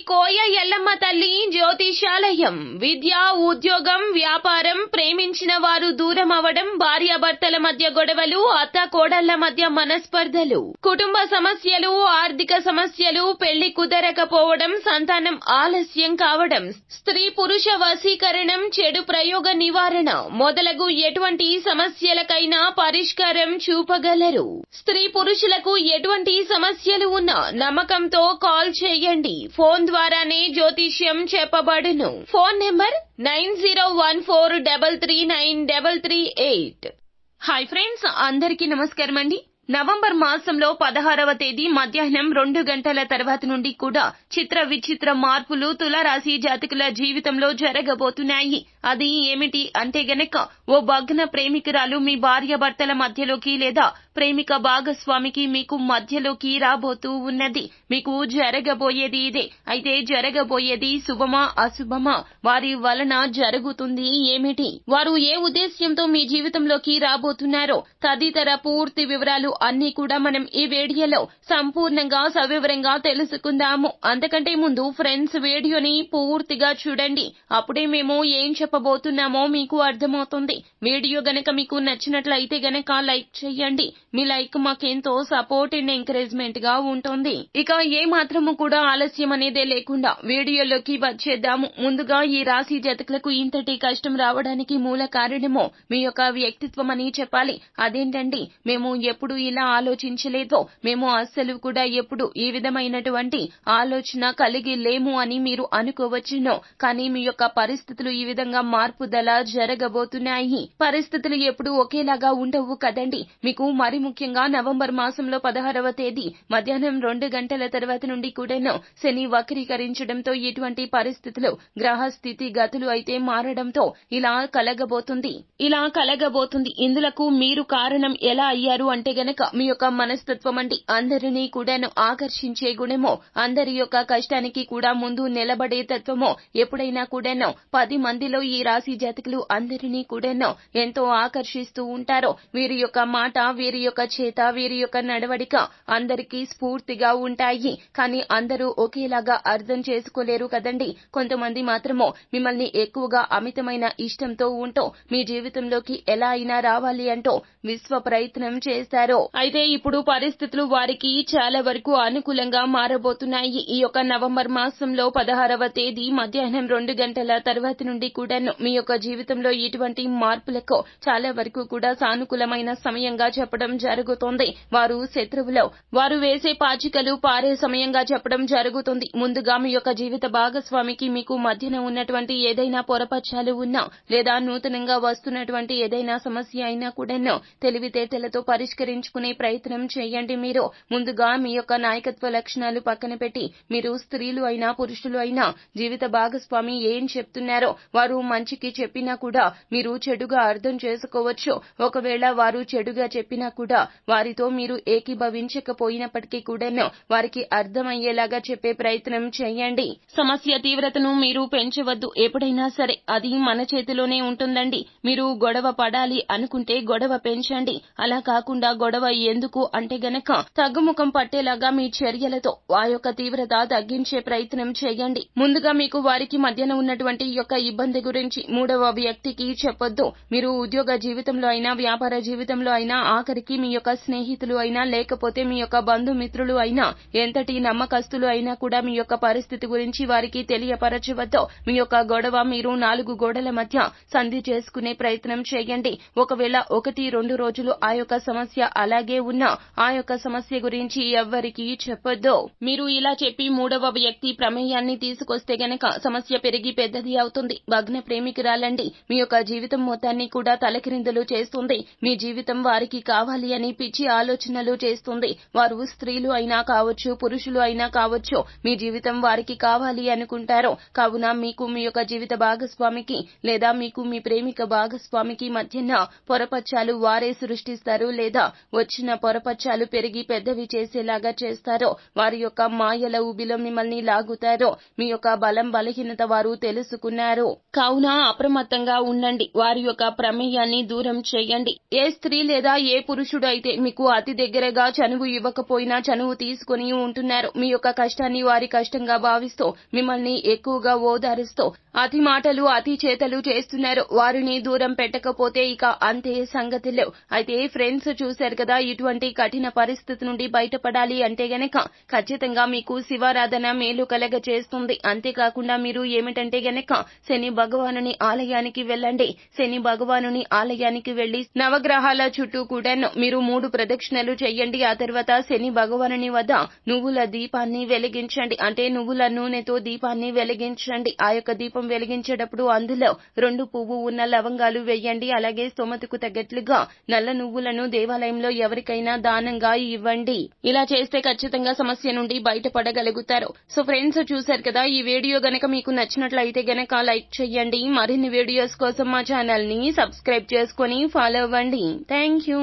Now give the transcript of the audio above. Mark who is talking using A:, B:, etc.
A: కోయ ఎల్లమ్మ తల్లి జ్యోతిషాలయం. విద్య, ఉద్యోగం, వ్యాపారం, ప్రేమించిన వారు దూరం అవడం, భార్యాభర్తల మధ్య గొడవలు, అత్త కోడళ్ల మధ్య మనస్పర్ధలు, కుటుంబ సమస్యలు, ఆర్థిక సమస్యలు, పెళ్లి కుదరకపోవడం, సంతానం ఆలస్యం కావడం, స్త్రీ పురుష వశీకరణం, చెడు ప్రయోగ నివారణ మొదలగు ఎటువంటి సమస్యలకైనా పరిష్కారం చూపగలరు. స్త్రీ పురుషులకు ఎటువంటి సమస్యలు ఉన్నా నమ్మకంతో కాల్ చేయండి. ఫోన్ ద్వారానే జ్యోతిష్యం చెప్పబడును. Phone number 9014339338. హాయ్ ఫ్రెండ్స్, అందరికీ నమస్కారం అండి. నవంబర్ మాసంలో 16వ తేదీ మధ్యాహ్నం 2 గంటల తర్వాత నుండి కూడా చిత్ర విచిత్ర మార్పులు తులారాశి జాతకుల జీవితంలో జరగబోతున్నాయి. అది ఏమిటి అంటే గనక, ఓ భగ్న ప్రేమికురాలు మీ భార్యాభర్తల మధ్యలోకి లేదా ప్రేమిక భాగస్వామికి మీకు మధ్యలోకి రాబోతూ ఉన్నది. మీకు జరగబోయేది ఇదే. అయితే జరగబోయేది శుభమా అశుభమా, వారి వలన జరుగుతుంది ఏమిటి, వారు ఏ ఉద్దేశ్యంతో మీ జీవితంలోకి రాబోతున్నారో తదితర పూర్తి వివరాలు అన్ని కూడా మనం ఈ వీడియోలో సంపూర్ణంగా సవివరంగా తెలుసుకుందాము. అంతకంటే ముందు ఫ్రెండ్స్, వీడియోని పూర్తిగా చూడండి. అప్పుడే మేము ఏం చెప్పబోతున్నామో మీకు అర్థమవుతుంది. వీడియో గనక మీకు నచ్చినట్లయితే గనక లైక్ చేయండి. మీ లైక్ మాకెంతో సపోర్ట్ అండ్ ఎంకరేజ్మెంట్ గా ఉంటుంది. ఇక ఏ మాత్రము కూడా ఆలస్యం అనేదే లేకుండా వీడియోలోకి వచ్చేద్దాము. ముందుగా ఈ రాశి జాతకులకు ఇంతటి కష్టం రావడానికి మూల కారణమో మీ యొక్క వ్యక్తిత్వం అని చెప్పాలి. అదేంటండి, మేము ఎప్పుడు ఇలా ఆలోచించలేదో, మేము అస్సలు కూడా ఎప్పుడు ఈ విధమైనటువంటి ఆలోచన కలిగి లేము అని మీరు అనుకోవచ్చును. కానీ మీ యొక్క పరిస్థితులు ఈ విధంగా మార్పుదల జరగబోతున్నాయి. పరిస్థితులు ఎప్పుడు ఒకేలాగా ఉండవు కదండి. మీకు మరి ముఖ్యంగా నవంబర్ మాసంలో 16వ తేదీ మధ్యాహ్నం 2 గంటల తర్వాత నుండి కూడాను శని వక్రీకరించడంతో ఇటువంటి పరిస్థితులు, గ్రహ స్థితి గతులు అయితే మారడంతో ఇలా కలగబోతుంది. ఇందులకు మీరు కారణం ఎలా అయ్యారు అంటే గనక, మీ యొక్క మనస్తత్వం అండి. అందరినీ కూడాను ఆకర్షించే గుణమో, అందరి యొక్క కష్టానికి కూడా ముందు నిలబడే తత్వమో, ఎప్పుడైనా కూడాను 10 మందిలో ఈ రాశి జాతకులు అందరినీ కూడాను ఎంతో ఆకర్షిస్తూ ఉంటారో. వీరి యొక్క మాట, వీరి యొక్క చేత, వీరి యొక్క నడవడిక అందరికీ స్ఫూర్తిగా ఉంటాయి. కానీ అందరూ ఒకేలాగా అర్థం చేసుకోలేరు కదండి. కొంతమంది మాత్రమో మిమ్మల్ని ఎక్కువగా అమితమైన ఇష్టంతో ఉంటూ మీ జీవితంలోకి ఎలా అయినా రావాలి అంటూ విశ్వ ప్రయత్నం చేస్తారు. అయితే ఇప్పుడు పరిస్థితులు వారికి చాలా వరకు అనుకూలంగా మారబోతున్నాయి. ఈ యొక్క నవంబర్ మాసంలో 16వ తేదీ మధ్యాహ్నం 2 గంటల తర్వాత నుండి కూడాను మీ యొక్క జీవితంలో ఇటువంటి మార్పులకు చాలా వరకు కూడా సానుకూలమైన సమయంగా చెప్పడం జరుగుతుంది. వారు శత్రువులో వారు వేసే పాచికలు పారే సమయంగా చెప్పడం జరుగుతుంది. ముందుగా మీ యొక్క జీవిత భాగస్వామికి మీకు మధ్యన ఉన్నటువంటి ఏదైనా పొరపచ్చాలు ఉన్నా, లేదా నూతనంగా వస్తున్నటువంటి ఏదైనా సమస్య అయినా కూడాను తెలివితేటలతో పరిష్కరించుకునే ప్రయత్నం చేయండి. మీరు ముందుగా మీ యొక్క నాయకత్వ లక్షణాలు పక్కన పెట్టి, మీరు స్త్రీలు అయినా పురుషులు అయినా జీవిత భాగస్వామి ఏం చెప్తున్నారో వారు మంచికి చెప్పినా కూడా మీరు చెడుగా అర్థం చేసుకోవచ్చు. ఒకవేళ వారు చెడుగా చెప్పినా కూడా వారితో మీరు ఏకీభవించకపోయినప్పటికీ కూడాను వారికి అర్థమయ్యేలాగా చెప్పే ప్రయత్నం చేయండి. సమస్య తీవ్రతను మీరు పెంచవద్దు. ఎప్పుడైనా సరే అది మన చేతిలోనే ఉంటుందండి. మీరు గొడవ పడాలి అనుకుంటే గొడవ పెంచండి. అలా కాకుండా గొడవ ఎందుకు అంటే గనక తగ్గుముఖం పట్టేలాగా మీ చర్యలతో ఆ యొక్క తీవ్రత తగ్గించే ప్రయత్నం చేయండి. ముందుగా మీకు వారికి మధ్యన ఉన్నటువంటి యొక్క ఇబ్బంది గురించి మూడవ వ్యక్తికి చెప్పొద్దు. మీరు ఉద్యోగ జీవితంలో అయినా, వ్యాపార జీవితంలో అయినా, ఆఖరికి మీ యొక్క స్నేహితులు అయినా, లేకపోతే మీ యొక్క బంధుమిత్రులు అయినా, ఎంతటి నమ్మకస్తులు అయినా కూడా మీ యొక్క పరిస్థితి గురించి వారికి తెలియపరచవద్దు. మీ యొక్క గొడవ మీరు 4 గోడల మధ్య సంధి చేసుకునే ప్రయత్నం చేయండి. ఒకవేళ 1-2 రోజులు ఆ యొక్క సమస్య అలాగే ఉన్నా ఆ యొక్క సమస్య గురించి ఎవ్వరికీ చెప్పొద్దు. మీరు ఇలా చెప్పి మూడవ వ్యక్తి ప్రమేయాన్ని తీసుకొస్తే గనక సమస్య పెరిగి పెద్దది అవుతుంది. భగ్న ప్రేమికురాలండి. మీ యొక్క జీవితం మొత్తాన్ని కూడా తలకిరిందులు చేస్తుంది. మీ జీవితం వారికి కావాలి అని పిచ్చి ఆలోచనలు చేస్తుంది. వారు స్త్రీలు అయినా కావచ్చు, పురుషులు అయినా కావచ్చు, మీ జీవితం వారికి కావాలి అనుకుంటారు. కావున మీకు మీ యొక్క జీవిత భాగస్వామికి లేదా మీకు మీ ప్రేమిక భాగస్వామికి మధ్యన పొరపచ్చాలు వారే సృష్టిస్తారు, లేదా వచ్చిన పొరపచ్చాలు పెరిగి పెద్దవి చేసేలాగా చేస్తారో. వారి యొక్క మాయల ఊబిలో మిమ్మల్ని లాగుతారో. మీ యొక్క బలం బలహీనత వారు తెలుసుకున్నారు. కావున కావున అప్రమత్తంగా ఉండండి. వారి యొక్క ప్రమేయాన్ని దూరం చేయండి. ఏ స్త్రీ లేదా ఏ పురుషుడు అయితే మీకు అతి దగ్గరగా చనువు ఇవ్వకపోయినా చనువు తీసుకుని ఉంటున్నారు, మీ యొక్క కష్టాన్ని వారి కష్టంగా భావిస్తూ మిమ్మల్ని ఎక్కువగా ఓదారుస్తూ అతి మాటలు అతి చేతలు చేస్తున్నారు, వారిని దూరం పెట్టకపోతే ఇక అంతే సంగతిలో. అయితే ఫ్రెండ్స్ చూశారు కదా, ఇటువంటి కఠిన పరిస్థితి నుండి బయటపడాలి అంటే గనక ఖచ్చితంగా మీకు శివారాధన మేలు కలగ చేస్తుంది. అంతేకాకుండా మీరు ఏమిటంటే గనక శని భగవానుని ఆలయానికి వెళ్ళండి. శని భగవానుని ఆలయానికి వెళ్లి నవగ్రహాల చుట్టూ కూడాను మీరు 3 ప్రదక్షిణలు చేయండి. ఆ తర్వాత శని భగవానుని వద్ద నువ్వుల దీపాన్ని వెలిగించండి. అంటే నువ్వుల నూనెతో దీపాన్ని వెలిగించండి. ఆ యొక్క దీపం వెలిగించేటప్పుడు అందులో 2 పువ్వు ఉన్న లవంగాలు వేయండి. అలాగే స్తోమతకు తగ్గట్లుగా నల్ల నువ్వులను దేవాలయంలో ఎవరికైనా దానంగా ఇవ్వండి. ఇలా చేస్తే ఖచ్చితంగా సమస్య నుండి బయటపడగలుగుతారు. సో ఫ్రెండ్స్ చూశారు కదా, ఈ వీడియో గనక మీకు నచ్చినట్లయితే గనక లైక్ చేయండి. మరిన్ని వీడియోస్ కోసం మా ఛానల్ ని సబ్స్క్రైబ్ చేసుకొని ఫాలో అవ్వండి. Thank you.